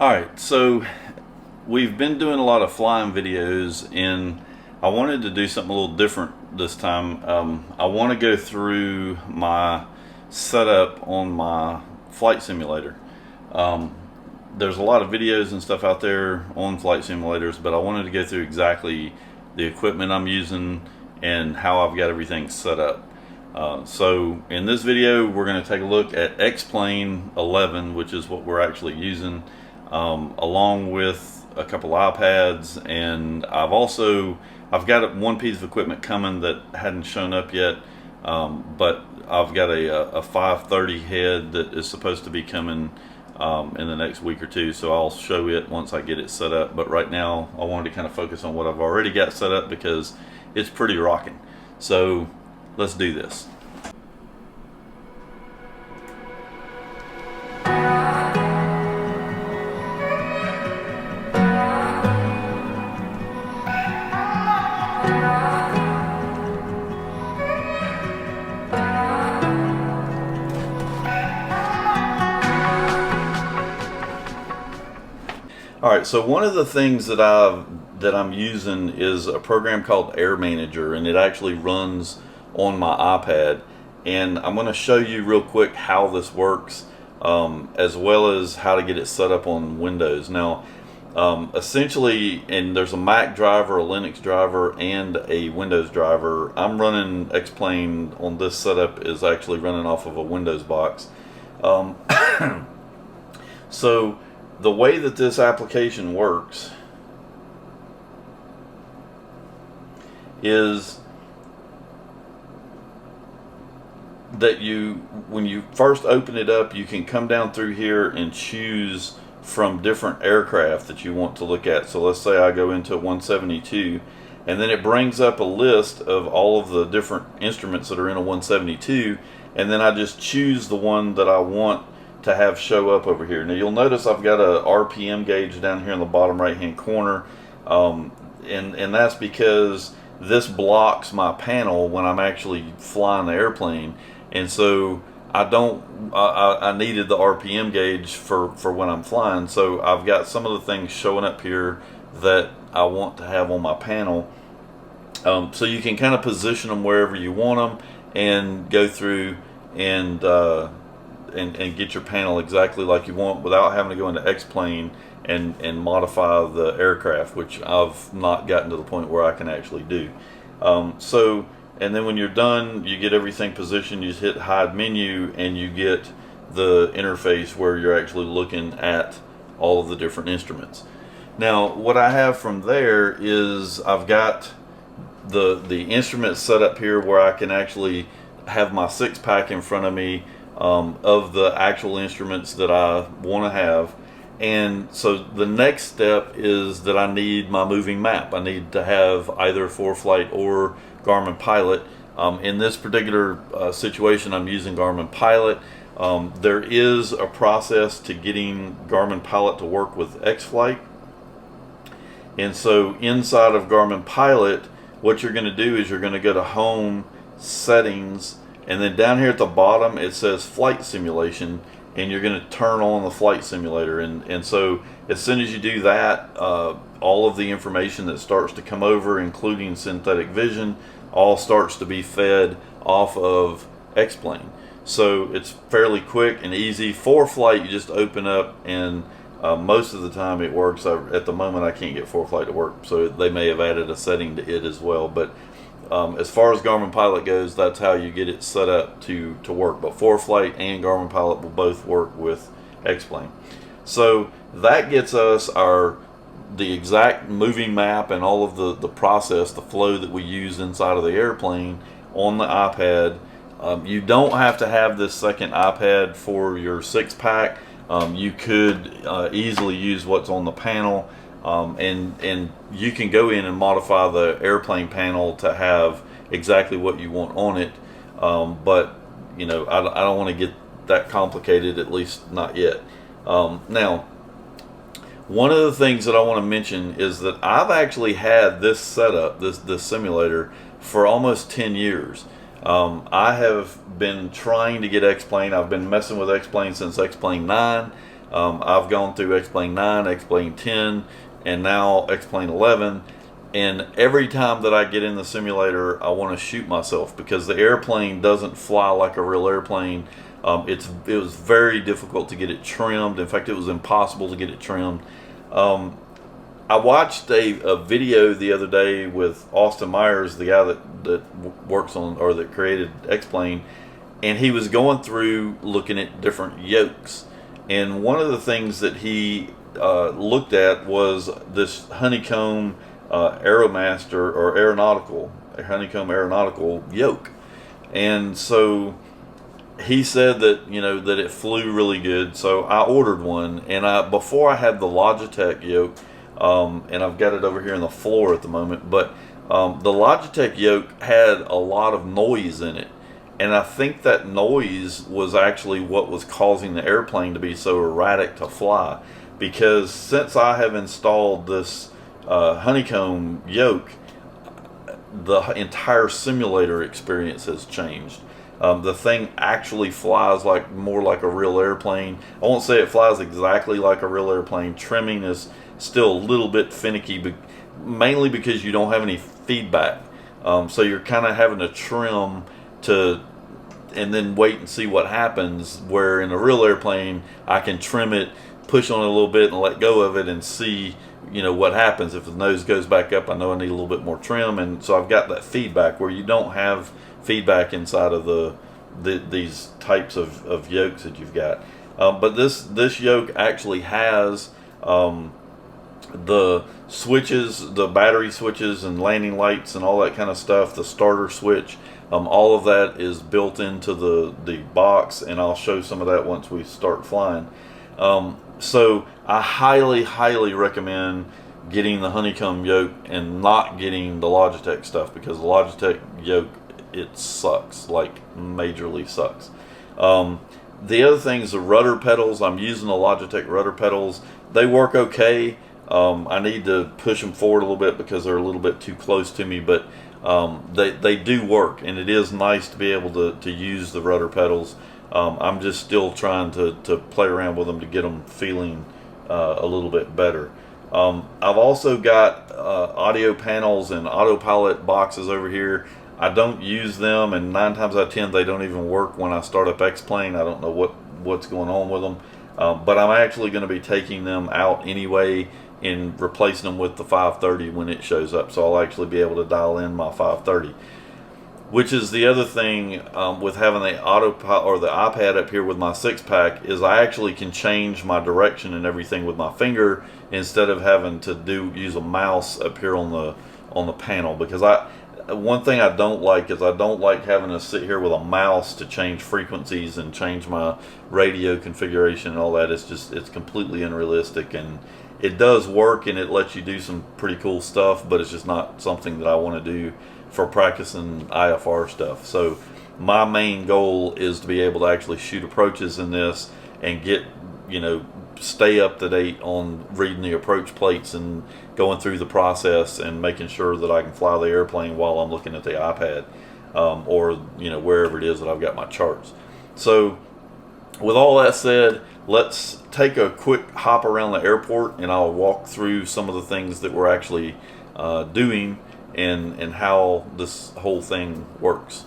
Alright, so we've been doing a lot of flying videos, and I wanted to do something a little different this time. I want to go through my setup on my flight simulator. There's a lot of videos and stuff out there on flight simulators, but I wanted to go through exactly the equipment I'm using and how I've got everything set up. So in this video we're going to take a look at X-Plane 11, which is what we're actually using, along with a couple iPads, and I've got one piece of equipment coming that hadn't shown up yet, but I've got a 530 head that is supposed to be coming in the next week or two, so I'll show it once I get it set up. But right now I wanted to kind of focus on what I've already got set up because it's pretty rocking. So let's do this. Alright, so one of the things that I'm using is a program called Air Manager, and it actually runs on my iPad, and I'm going to show you real quick how this works, as well as how to get it set up on Windows. Now, essentially, and there's a Mac driver, a Linux driver, and a Windows driver. I'm running X-Plane on this setup is actually running off of a Windows box. So the way that this application works is that when you first open it up, you can come down through here and choose from different aircraft that you want to look at. So let's say I go into 172, and then it brings up a list of all of the different instruments that are in a 172, and then I just choose the one that I want to have show up over here. Now you'll notice I've got a RPM gauge down here in the bottom right hand corner, and that's because this blocks my panel when I'm actually flying the airplane, and so I needed the RPM gauge for when I'm flying. So I've got some of the things showing up here that I want to have on my panel, so you can kind of position them wherever you want them and go through and get your panel exactly like you want without having to go into X-Plane and modify the aircraft, which I've not gotten to the point where I can actually do. And then when you're done, you get everything positioned, you just hit hide menu, and you get the interface where you're actually looking at all of the different instruments. Now what I have from there is I've got the instruments set up here where I can actually have my 6-pack in front of me of the actual instruments that I want to have. And so the next step is that I need my moving map. I need to have either ForeFlight or Garmin Pilot. In this particular situation, I'm using Garmin Pilot. There is a process to getting Garmin Pilot to work with X-Flight. And so inside of Garmin Pilot, what you're going to do is you're going to go to Home, Settings, and then down here at the bottom it says Flight Simulation, and you're going to turn on the flight simulator. And so as soon as you do that, all of the information that starts to come over, including synthetic vision, all starts to be fed off of X-Plane. So it's fairly quick and easy. ForeFlight, you just open up, and most of the time it works. At the moment I can't get ForeFlight to work, so they may have added a setting to it as well. But as far as Garmin Pilot goes, that's how you get it set up to work. But ForeFlight and Garmin Pilot will both work with X-Plane. So that gets us the exact moving map and all of the process, the flow that we use inside of the airplane on the iPad. You don't have to have this second iPad for your 6-pack. You could easily use what's on the panel. And you can go in and modify the airplane panel to have exactly what you want on it, but you know, I don't want to get that complicated, at least not yet. Now, one of the things that I want to mention is that I've actually had this setup, this simulator, for almost 10 years. I have been trying to get X-Plane. I've been messing with X-Plane since X-Plane 9. I've gone through X-Plane 9, X-Plane 10, and now X-Plane 11. And every time that I get in the simulator, I want to shoot myself because the airplane doesn't fly like a real airplane. It was very difficult to get it trimmed. In fact, it was impossible to get it trimmed. I watched a video the other day with Austin Myers, the guy that works on, or that created X-Plane, and he was going through looking at different yokes. And one of the things that he looked at was this Honeycomb Aeromaster or Honeycomb aeronautical yoke. And so he said that, you know, that it flew really good. So I ordered one, and before I had the Logitech yoke, and I've got it over here on the floor at the moment, but the Logitech yoke had a lot of noise in it. And I think that noise was actually what was causing the airplane to be so erratic to fly. Because since I have installed this Honeycomb yoke, the entire simulator experience has changed. The thing actually flies more like a real airplane. I won't say it flies exactly like a real airplane. Trimming is still a little bit finicky, but mainly because you don't have any feedback. So you're kind of having to trim and then wait and see what happens. Where in a real airplane, I can trim it, push on it a little bit, and let go of it, and see, you know, what happens. If the nose goes back up, I know I need a little bit more trim, and so I've got that feedback where you don't have feedback inside of these types of yokes that you've got. But this yoke actually has the switches, the battery switches and landing lights and all that kind of stuff, the starter switch. All of that is built into the box, and I'll show some of that once we start flying. So I highly recommend getting the Honeycomb yoke and not getting the Logitech stuff, because the Logitech yoke, it sucks, like majorly sucks. The other thing is the rudder pedals. I'm using the Logitech rudder pedals. They work okay. I need to push them forward a little bit because they're a little bit too close to me, but they do work, and it is nice to be able to use the rudder pedals. I'm just still trying to play around with them to get them feeling a little bit better. I've also got audio panels and autopilot boxes over here. I don't use them, and 9 times out of 10 they don't even work when I start up X-Plane. I don't know what's going on with them, but I'm actually going to be taking them out anyway and replacing them with the 530 when it shows up. So I'll actually be able to dial in my 530. Which is the other thing with having the autopilot or the iPad up here with my 6-pack, is I actually can change my direction and everything with my finger instead of having to use a mouse up here on the panel. Because one thing I don't like is I don't like having to sit here with a mouse to change frequencies and change my radio configuration and all that. It's completely unrealistic, and it does work and it lets you do some pretty cool stuff, but it's just not something that I want to do for practicing IFR stuff. So my main goal is to be able to actually shoot approaches in this and get, stay up to date on reading the approach plates and going through the process and making sure that I can fly the airplane while I'm looking at the iPad, or wherever it is that I've got my charts. So with all that said, let's take a quick hop around the airport, and I'll walk through some of the things that we're actually doing and how this whole thing works.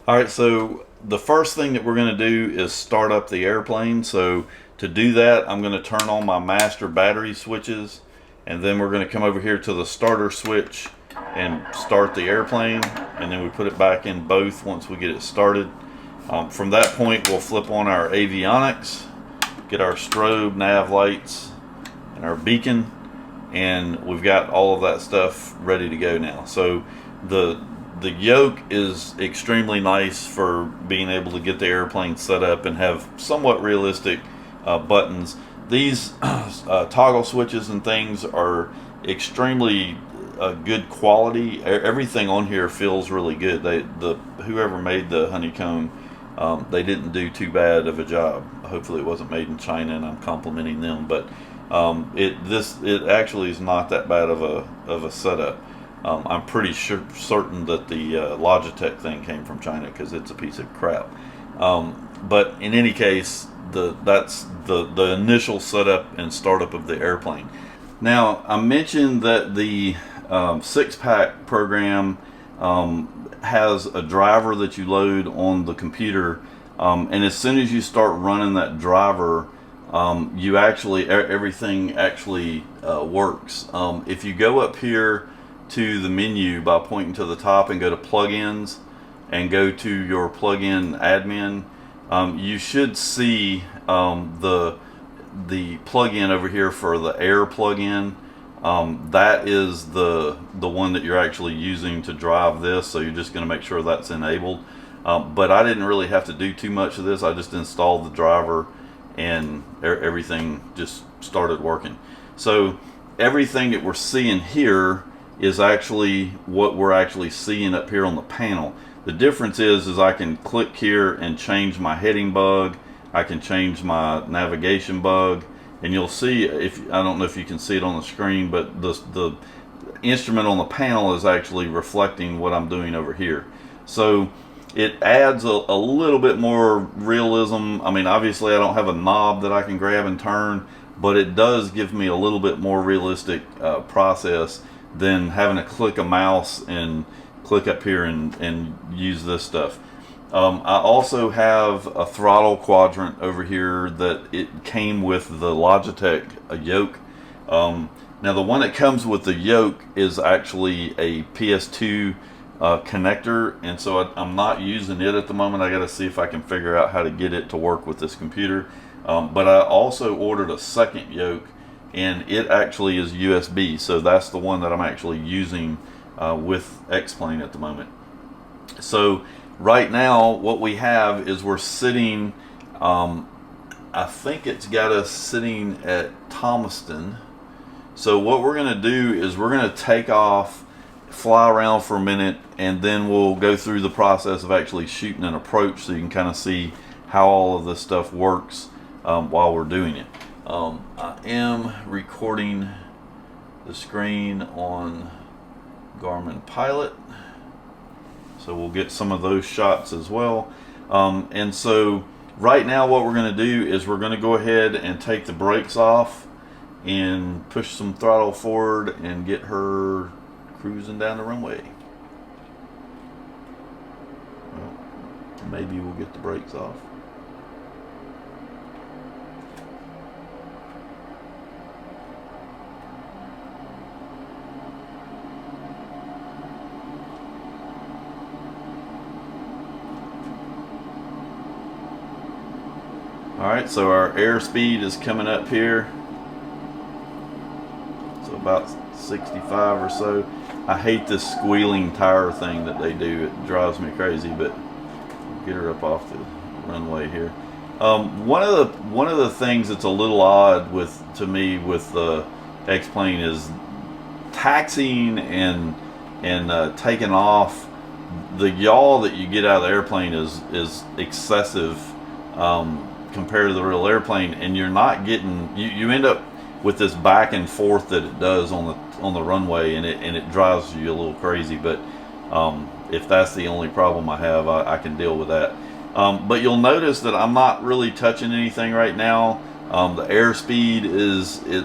Alright, so the first thing that we're going to do is start up the airplane. So to do that, I'm going to turn on my master battery switches, and then we're going to come over here to the starter switch and start the airplane, and then we put it back in both once we get it started. From that point, we'll flip on our avionics, get our strobe, nav lights, and our beacon, and we've got all of that stuff ready to go now. So the yoke is extremely nice for being able to get the airplane set up and have somewhat realistic buttons. These toggle switches and things are extremely good quality. Everything on here feels really good. Whoever made the Honeycomb, they didn't do too bad of a job. Hopefully it wasn't made in China, and I'm complimenting them, but it actually is not that bad of a setup. I'm pretty certain that the Logitech thing came from China, because it's a piece of crap. But in any case, that's the initial setup and startup of the airplane. Now, I mentioned that the 6-pack program has a driver that you load on the computer, and as soon as you start running that driver, you actually everything actually works. If you go up here to the menu by pointing to the top and go to plugins and go to your plugin admin, you should see the plugin over here for the air plugin. That is the one that you're actually using to drive this, so you're just going to make sure that's enabled. But I didn't really have to do too much of this. I just installed the driver and everything just started working. So everything that we're seeing here is actually what we're actually seeing up here on the panel. The difference is I can click here and change my heading bug. I can change my navigation bug, and you'll see, I don't know if you can see it on the screen, but the instrument on the panel is actually reflecting what I'm doing over here. So it adds a little bit more realism. I mean, obviously I don't have a knob that I can grab and turn, but it does give me a little bit more realistic process than having to click a mouse and click up here and use this stuff. I also have a throttle quadrant over here that it came with the Logitech yoke. Now the one that comes with the yoke is actually a PS2 connector, and so I'm not using it at the moment. I got to see if I can figure out how to get it to work with this computer. But I also ordered a second yoke, and it actually is USB, so that's the one that I'm actually using with X-Plane at the moment. So right now what we have is we're sitting, I think it's got us sitting at Thomaston. So what we're going to do is we're going to take off, fly around for a minute, and then we'll go through the process of actually shooting an approach so you can kind of see how all of this stuff works while we're doing it. I am recording the screen on Garmin Pilot, so we'll get some of those shots as well. And so right now what we're going to do is we're going to go ahead and take the brakes off and push some throttle forward and get her cruising down the runway. Well, maybe we'll get the brakes off. Alright, so our airspeed is coming up here. So about 65 or so. I hate this squealing tire thing that they do. It drives me crazy, but get her up off the runway here. One of the things that's a little odd to me with the X-Plane is taxiing and taking off. The yaw that you get out of the airplane is excessive compared to the real airplane, and you're not getting, you end up with this back and forth that it does on the runway, and it drives you a little crazy. But if that's the only problem I have, I can deal with that. But you'll notice that I'm not really touching anything right now. The airspeed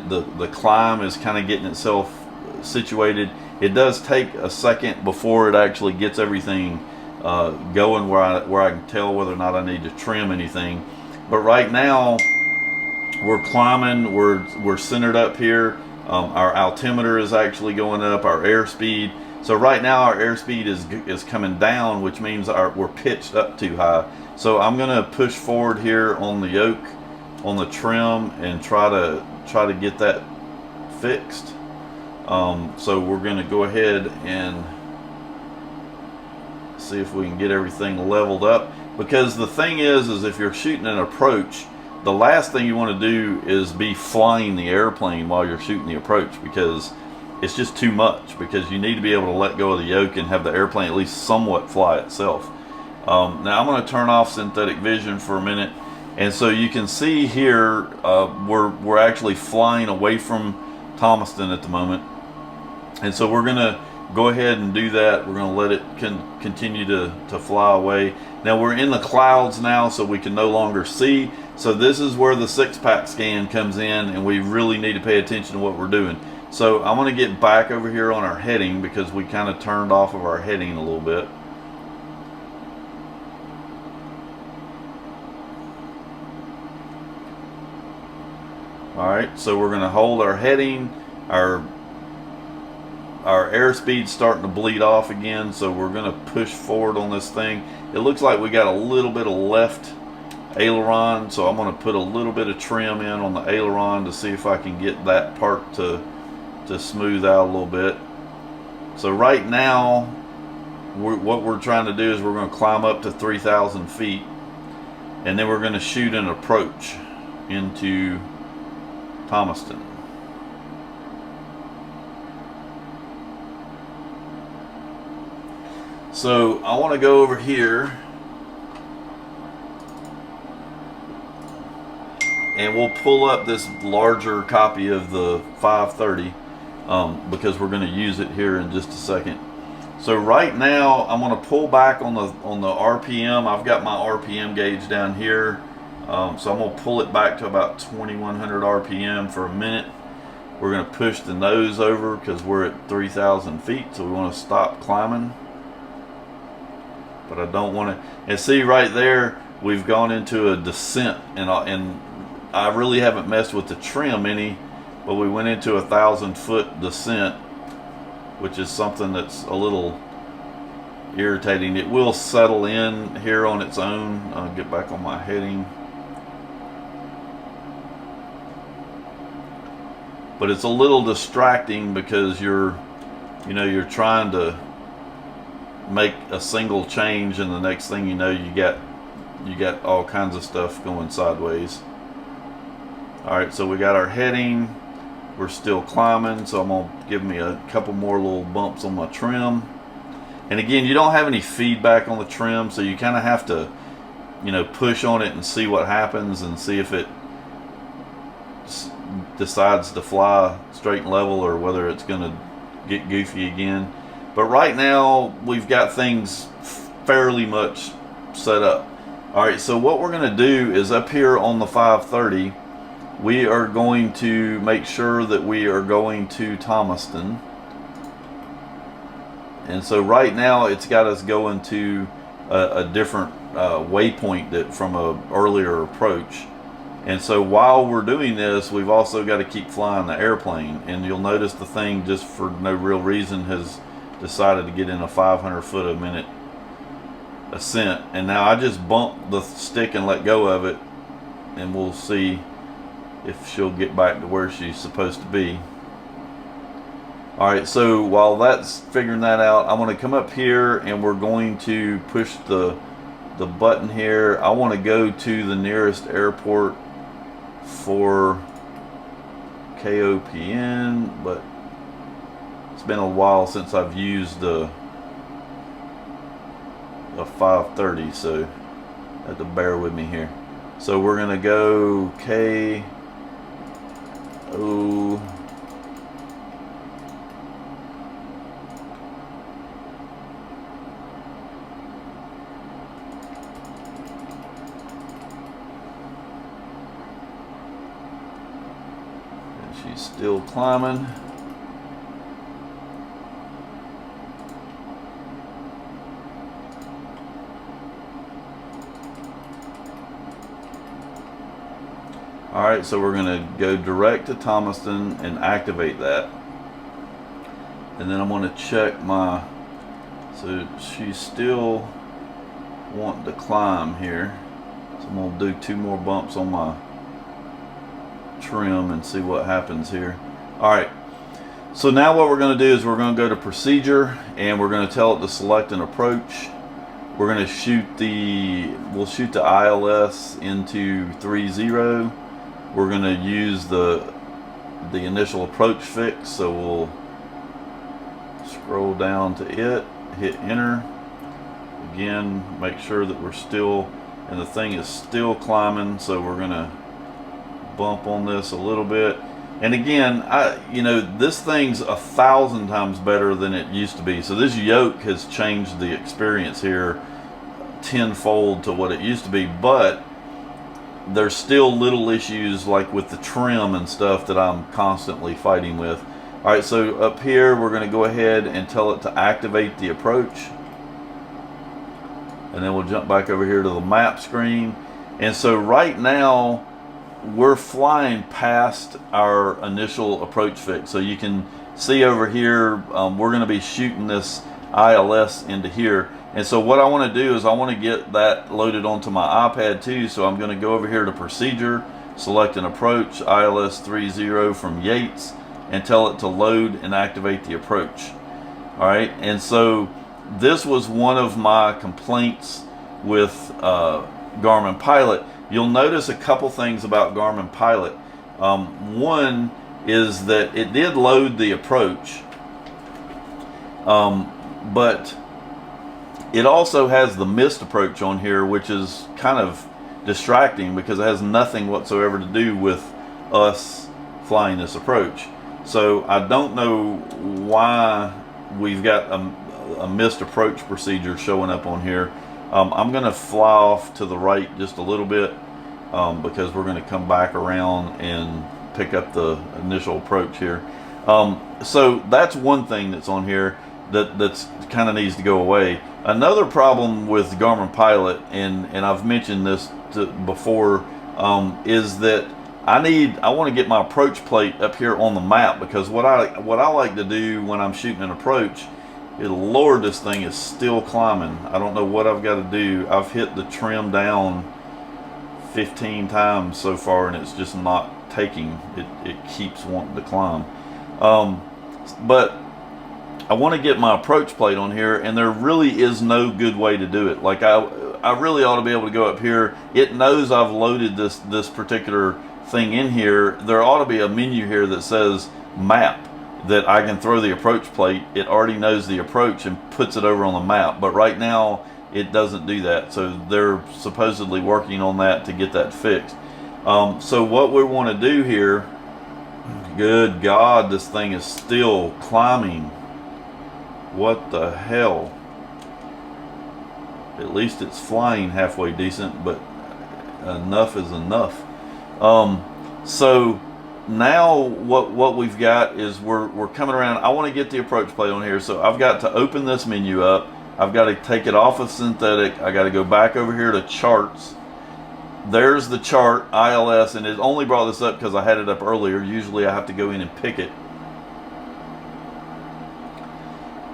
the climb is kind of getting itself situated. It does take a second before it actually gets everything going where I can tell whether or not I need to trim anything. But right now we're climbing, we're centered up here. Our altimeter is actually going up, our airspeed. So right now our airspeed is coming down, which means we're pitched up too high. So I'm gonna push forward here on the yoke, on the trim, and try to get that fixed. So we're gonna go ahead and see if we can get everything leveled up. Because the thing is if you're shooting an approach, the last thing you want to do is be flying the airplane while you're shooting the approach, because it's just too much. Because you need to be able to let go of the yoke and have the airplane at least somewhat fly itself. Now I'm going to turn off synthetic vision for a minute, and so you can see here we're actually flying away from Thomaston at the moment, and so we're going to go ahead and do that. We're going to let it continue to fly away. Now we're in the clouds now, so we can no longer see. So this is where the 6-pack scan comes in, and we really need to pay attention to what we're doing. So I'm going to get back over here on our heading because we kind of turned off of our heading a little bit. Alright, so we're going to hold our heading. Our airspeed's starting to bleed off again, so we're going to push forward on this thing. It looks like we got a little bit of left aileron, so I'm going to put a little bit of trim in on the aileron to see if I can get that part to smooth out a little bit. So right now, what we're trying to do is we're going to climb up to 3,000 feet, and then we're going to shoot an approach into Thomaston. So I want to go over here and we'll pull up this larger copy of the 530 because we're going to use it here in just a second. So right now I'm going to pull back on the RPM. I've got my RPM gauge down here, so I'm going to pull it back to about 2100 RPM for a minute. We're going to push the nose over because we're at 3,000 feet, so we want to stop climbing. But I don't want to, and see right there, we've gone into a descent, and I really haven't messed with the trim any, but we went into 1,000-foot descent, which is something that's a little irritating. It will settle in here on its own. I'll get back on my heading. But it's a little distracting because you're trying to make a single change, and the next thing you know, you got all kinds of stuff going sideways. Alright, so we got our heading. We're still climbing, so I'm going to give me a couple more little bumps on my trim. And again, you don't have any feedback on the trim, so you kind of have to push on it and see what happens, and see if it decides to fly straight and level or whether it's going to get goofy again. But right now, we've got things fairly much set up. Alright, so what we're going to do is up here on the 530, we are going to make sure that we are going to Thomaston. And so right now, it's got us going to a different waypoint from an earlier approach. And so while we're doing this, we've also got to keep flying the airplane. And you'll notice the thing, just for no real reason, has decided to get in a 500 foot a minute ascent, and now I just bumped the stick and let go of it, and we'll see if she'll get back to where she's supposed to be. Alright, so while that's figuring that out, I'm going to come up here and we're going to push the button here. I want to go to the nearest airport for KOPN, but it's been a while since I've used a 530, so you have to bear with me here. So we're gonna go KO. And she's still climbing. Alright, so we're going to go direct to Thomaston and activate that. And then I'm going to check my... So she's still wanting to climb here. So I'm going to do 2 more bumps on my trim and see what happens here. Alright, so now what we're going to do is we're going to go to procedure, and we're going to tell it to select an approach. We're going to shoot we'll shoot the ILS into 30. We're going to use the initial approach fix, so we'll scroll down to it, hit enter. Again, make sure that we're still, and the thing is still climbing, so we're going to bump on this a little bit. And again, this thing's 1,000 times better than it used to be. So this yoke has changed the experience here tenfold to what it used to be, but there's still little issues like with the trim and stuff that I'm constantly fighting with. All right, so up here we're going to go ahead and tell it to activate the approach, and then we'll jump back over here to the map screen. And so right now we're flying past our initial approach fix. So you can see over here, we're going to be shooting this ILS into here. And so what I want to do is I want to get that loaded onto my iPad too. So I'm going to go over here to procedure, select an approach, ILS 30 from Yates, and tell it to load and activate the approach. All right. And so this was one of my complaints with Garmin Pilot. You'll notice a couple things about Garmin Pilot. One is that it did load the approach, but it also has the missed approach on here, which is kind of distracting because it has nothing whatsoever to do with us flying this approach. So I don't know why we've got a missed approach procedure showing up on here. I'm going to fly off to the right just a little bit because we're going to come back around and pick up the initial approach here. So that's one thing that's on here that's kind of needs to go away. Another problem with Garmin Pilot, and I've mentioned this before, is that I want to get my approach plate up here on the map, because what I like to do when I'm shooting an approach, Lord, this thing is still climbing. I don't know what I've got to do. I've hit the trim down 15 times so far, and it's just not taking. It keeps wanting to climb. But I want to get my approach plate on here, and there really is no good way to do it. Like I really ought to be able to go up here. It knows I've loaded this particular thing in here. There ought to be a menu here that says map, that I can throw the approach plate. It already knows the approach and puts it over on the map, but right now it doesn't do that. So they're supposedly working on that to get that fixed. So what we want to do here, good God, this thing is still climbing. What the hell? At least it's flying halfway decent, but enough is enough. So now what we've got is we're coming around. I want to get the approach plate on here, so I've got to open this menu up. I've got to take it off of synthetic. I got to go back over here to charts. There's the chart ILS, and it only brought this up because I had it up earlier. Usually I have to go in and pick it.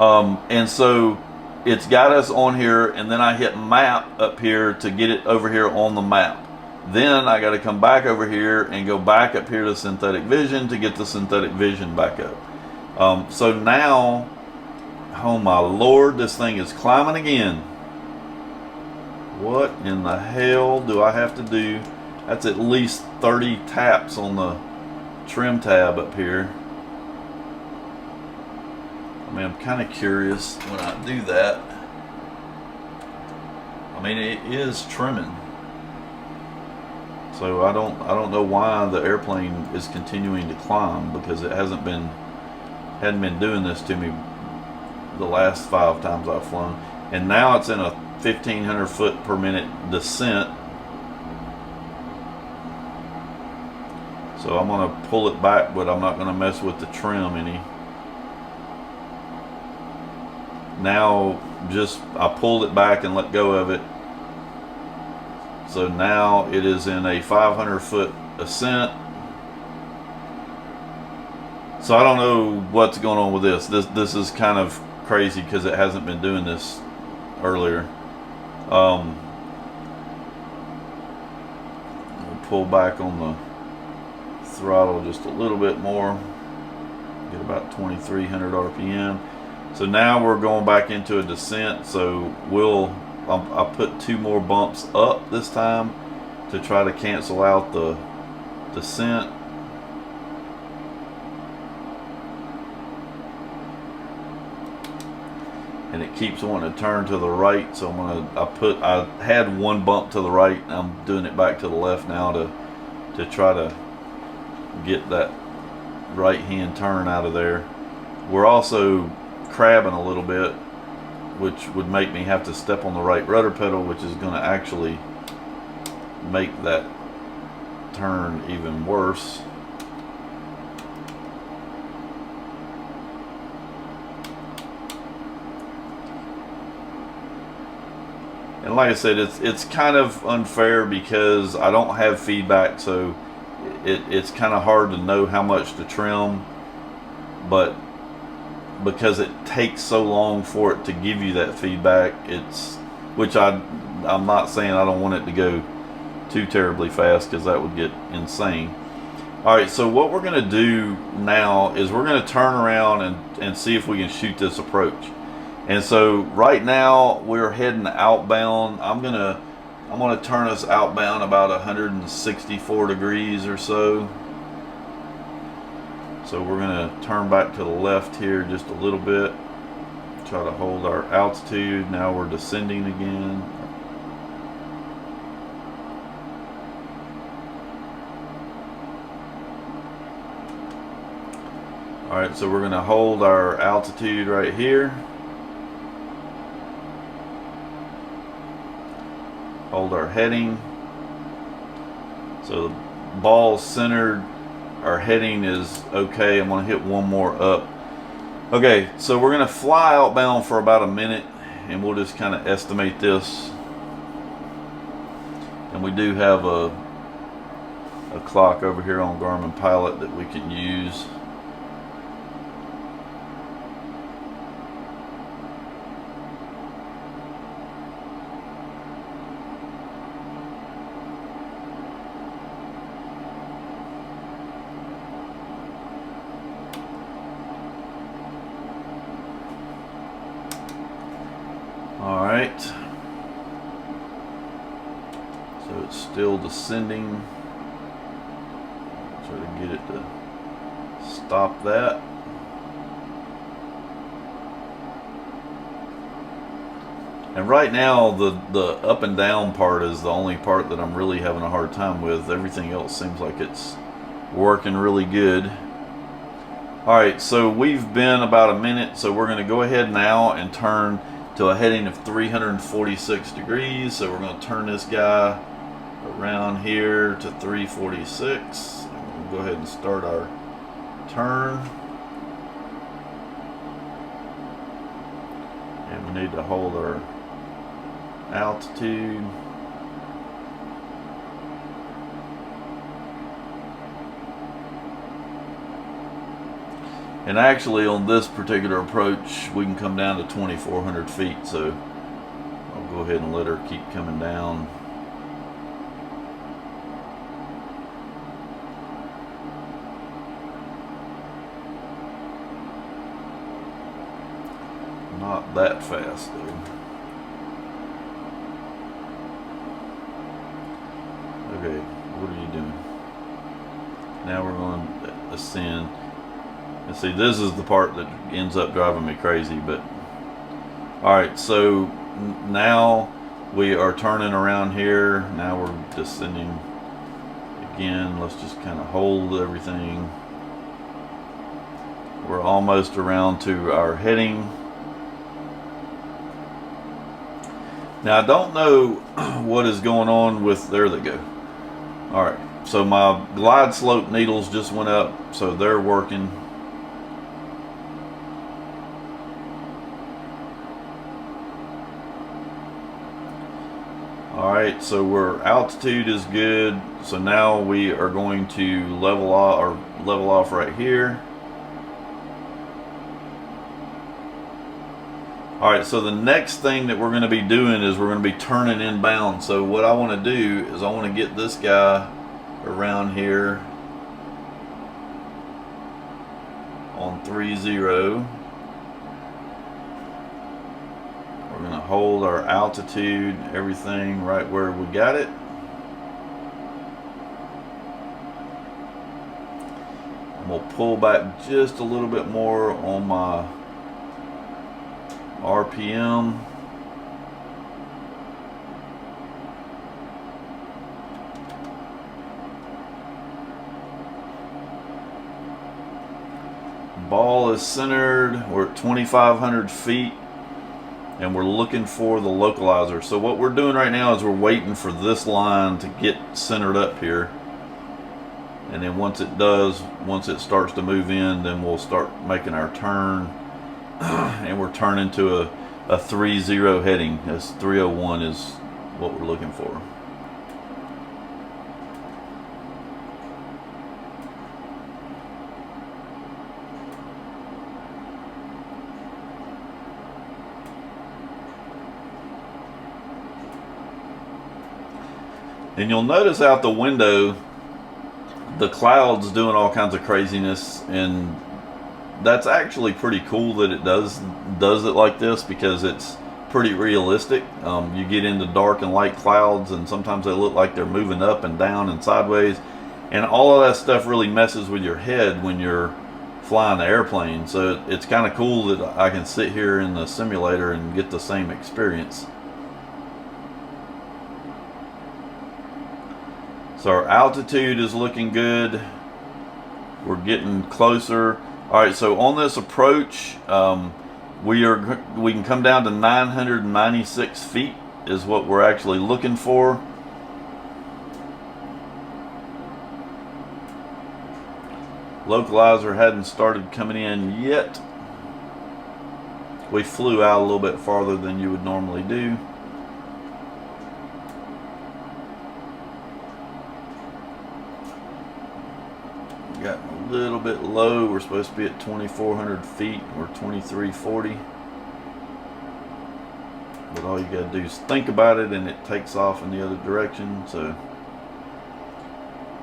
And so it's got us on here, and then I hit map up here to get it over here on the map. Then I got to come back over here and go back up here to synthetic vision to get the synthetic vision back up. So now, oh my Lord, this thing is climbing again. What in the hell do I have to do? That's at least 30 taps on the trim tab up here. I mean, I'm kind of curious when I do that. I mean, it is trimming. So I don't know why the airplane is continuing to climb, because it hadn't been doing this to me the last 5 times I've flown. And now it's in a 1,500 foot per minute descent. So I'm going to pull it back, but I'm not going to mess with the trim any. Now I pulled it back and let go of it. So now it is in a 500 foot ascent. So I don't know what's going on with this. This is kind of crazy because it hasn't been doing this earlier. We'll pull back on the throttle just a little bit more. Get about 2,300 RPM. So now we're going back into a descent. So I'll put 2 more bumps up this time to try to cancel out the descent. And it keeps wanting to turn to the right, so I had 1 bump to the right, and I'm doing it back to the left now to try to get that right hand turn out of there. We're also crabbing a little bit, which would make me have to step on the right rudder pedal, which is going to actually make that turn even worse. And like I said, it's kind of unfair because I don't have feedback, so it's kind of hard to know how much to trim, but because it takes so long for it to give you that feedback, which I'm not saying I don't want it to go too terribly fast, because that would get insane. Alright, so what we're going to do now is we're going to turn around and see if we can shoot this approach. And so right now we're heading outbound. I'm gonna turn us outbound about 164 degrees or so. So we're gonna turn back to the left here just a little bit. Try to hold our altitude. Now we're descending again. Alright, so we're gonna hold our altitude right here. Hold our heading. So the ball's centered. Our heading is okay. I'm going to hit one more up. Okay, so we're going to fly outbound for about a minute, and we'll just kind of estimate this. And we do have a clock over here on Garmin Pilot that we can use. Alright, so it's still descending. Try to get it to stop that. And right now the up and down part is the only part that I'm really having a hard time with. Everything else seems like it's working really good. Alright, so we've been about a minute, so we're going to go ahead now and turn to a heading of 346 degrees. So we're going to turn this guy around here to 346. We'll go ahead and start our turn. And we need to hold our altitude. And actually on this particular approach we can come down to 2,400 feet, so I'll go ahead and let her keep coming down. Not that fast though. Okay, what are you doing? Now we're going to ascend. And see, this is the part that ends up driving me crazy, but alright, so now we are turning around here. Now we're descending again. Let's just kind of hold everything. We're almost around to our heading. Now I don't know what is going on with, there they go. Alright, so my glide slope needles just went up, so they're working. Alright, so our altitude is good. So now we are going to level off right here. Alright, so the next thing that we're going to be doing is we're going to be turning inbound. So what I want to do is I want to get this guy around here on 30. We're going to hold our altitude, everything right where we got it. I'm going to pull back just a little bit more on my RPM. ball is centered. We're at 2,500 feet. And we're looking for the localizer. So what we're doing right now is we're waiting for this line to get centered up here. And then once it does, once it starts to move in, then we'll start making our turn. And we're turning to a 3-0 heading. As 301 is what we're looking for. And you'll notice out the window the clouds doing all kinds of craziness, and that's actually pretty cool that it does it like this, because it's pretty realistic. You get into dark and light clouds, and sometimes they look like they're moving up and down and sideways, and all of that stuff really messes with your head when you're flying the airplane. So it's kind of cool that I can sit here in the simulator and get the same experience. So our altitude is looking good. We're getting closer. All right, so on this approach, we can come down to 996 feet is what we're actually looking for. Localizer hadn't started coming in yet. We flew out a little bit farther than you would normally do. Got a little bit low. We're supposed to be at 2,400 feet or 2,340. But all you got to do is think about it, and it takes off in the other direction. So,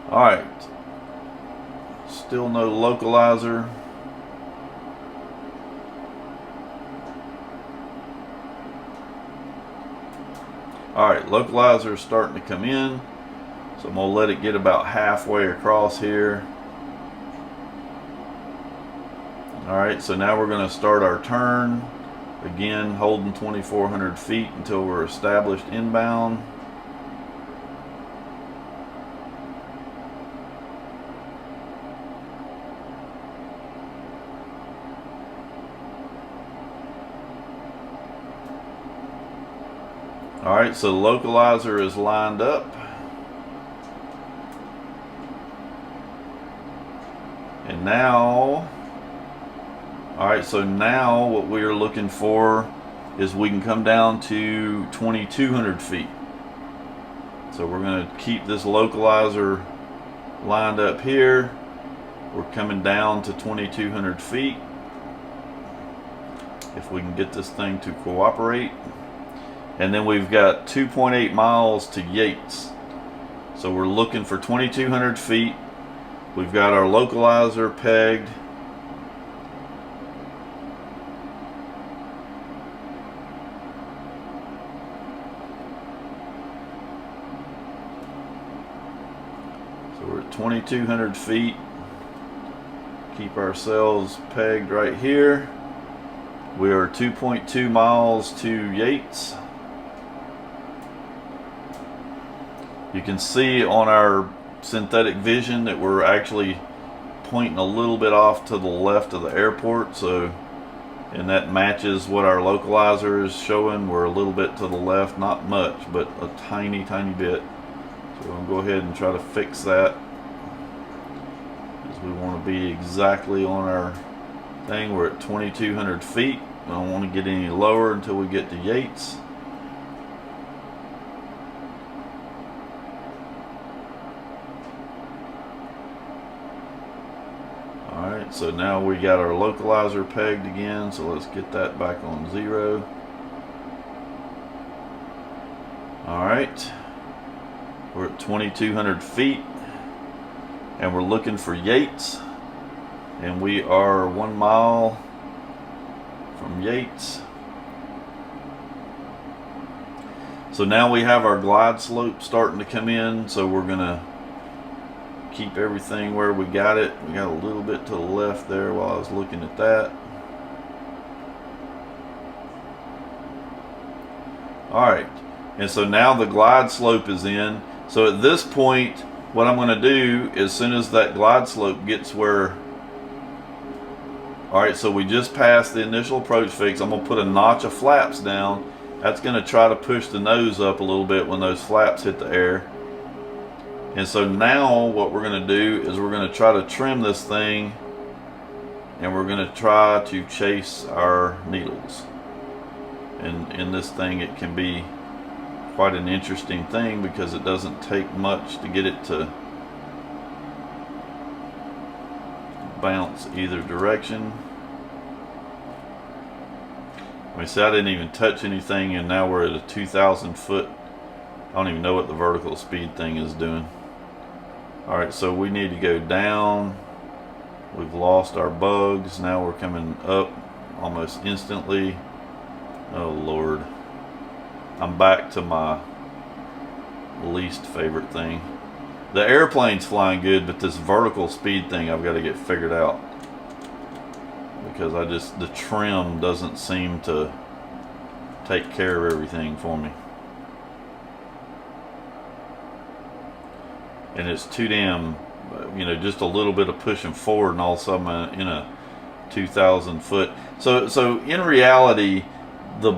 all right. Still no localizer. All right, localizer is starting to come in. So I'm going to let it get about halfway across here. Alright, so now we're going to start our turn. Again, holding 2,400 feet until we're established inbound. Alright, so the localizer is lined up. And now, alright, so now what we are looking for is we can come down to 2,200 feet. So we're going to keep this localizer lined up here. We're coming down to 2,200 feet. If we can get this thing to cooperate. And then we've got 2.8 miles to Yates. So we're looking for 2,200 feet. We've got our localizer pegged. So we're at 2,200 feet. Keep ourselves pegged right here. We are 2.2 miles to Yates. You can see on our synthetic vision that we're actually pointing a little bit off to the left of the airport, so, and that matches what our localizer is showing. We're a little bit to the left, not much, but a tiny bit. So we'll go ahead and try to fix that, because we want to be exactly on our thing. We're at 2,200 feet. We don't want to get any lower until we get to Yates. Alright, so now we got our localizer pegged again, so let's get that back on 0. Alright, we're at 2,200 feet, and we're looking for Yates, and we are 1 mile from Yates. So now we have our glide slope starting to come in, so we're going to keep everything where we got it. We got a little bit to the left there while I was looking at that. Alright, and so now the glide slope is in. So at this point, what I'm going to do, as soon as that glide slope gets where Alright, so we just passed the initial approach fix. I'm going to put a notch of flaps down. That's going to try to push the nose up a little bit when those flaps hit the air. And so now what we're going to do is we're going to try to trim this thing, and we're going to try to chase our needles. And in this thing, it can be quite an interesting thing because it doesn't take much to get it to bounce either direction. I mean, see, I didn't even touch anything, and now we're at a 2,000 foot. I don't even know what the vertical speed thing is doing. Alright, so we need to go down. We've lost our bugs. Now we're coming up almost instantly. Oh Lord. I'm back to my least favorite thing. The airplane's flying good, but this vertical speed thing I've got to get figured out. Because the trim doesn't seem to take care of everything for me. And it's too damn, you know, just a little bit of pushing forward and all of a sudden I'm in a 2,000 foot. So in reality, the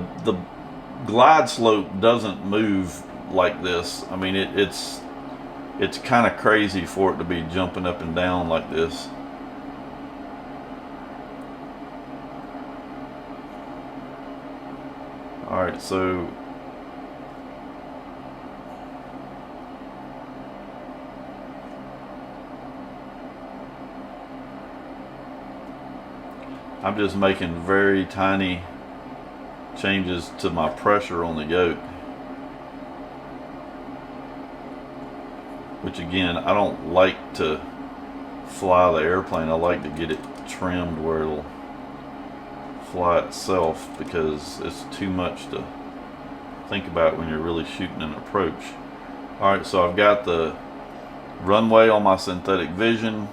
glide slope doesn't move like this. I mean, it's kind of crazy for it to be jumping up and down like this. Alright, so I'm just making very tiny changes to my pressure on the yoke, which again, I don't like to fly the airplane. I like to get it trimmed where it'll fly itself because it's too much to think about when you're really shooting an approach. Alright, so I've got the runway on my synthetic vision.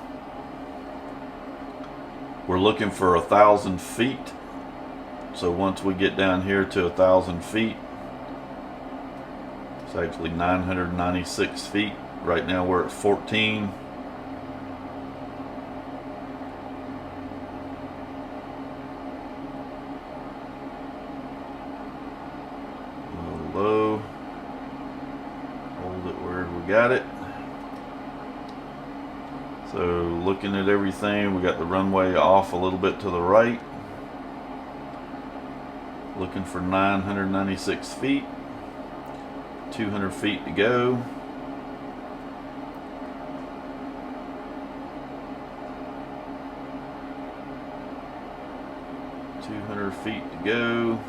We're looking for 1,000 feet. So once we get down here to 1,000 feet, it's actually 996 feet. Right now we're at 14. A little low. Hold it where we got it. So looking at everything, we got the runway off a little bit to the right. Looking for 996 feet. 200 feet to go. Feet to go.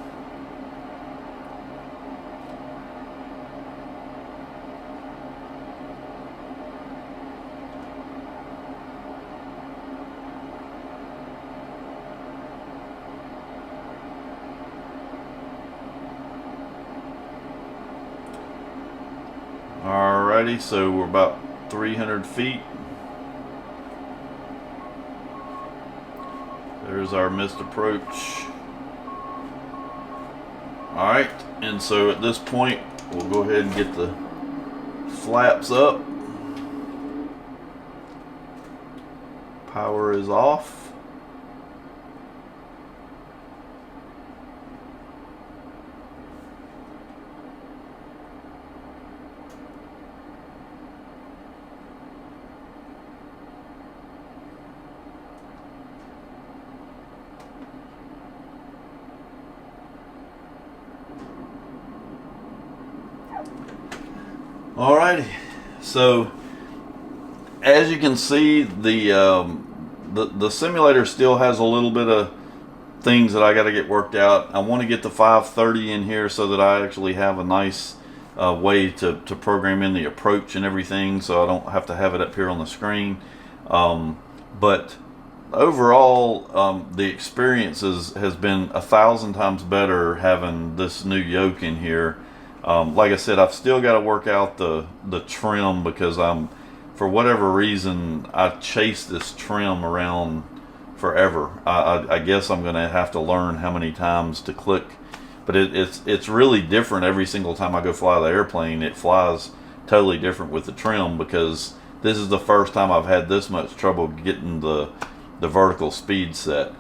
Alrighty, so we're about 300 feet. There's our missed approach. Alright, and so at this point, we'll go ahead and get the flaps up. Power is off. Alrighty, so as you can see, the simulator still has a little bit of things that I got to get worked out. I want to get the 530 in here so that I actually have a nice way to program in the approach and everything, so I don't have to have it up here on the screen. But overall, the experience has been 1,000 times better having this new yoke in here. Like I said, I've still got to work out the trim because for whatever reason, I chased this trim around forever. I guess I'm going to have to learn how many times to click, but it's really different every single time I go fly the airplane. It flies totally different with the trim because this is the first time I've had this much trouble getting the vertical speed set.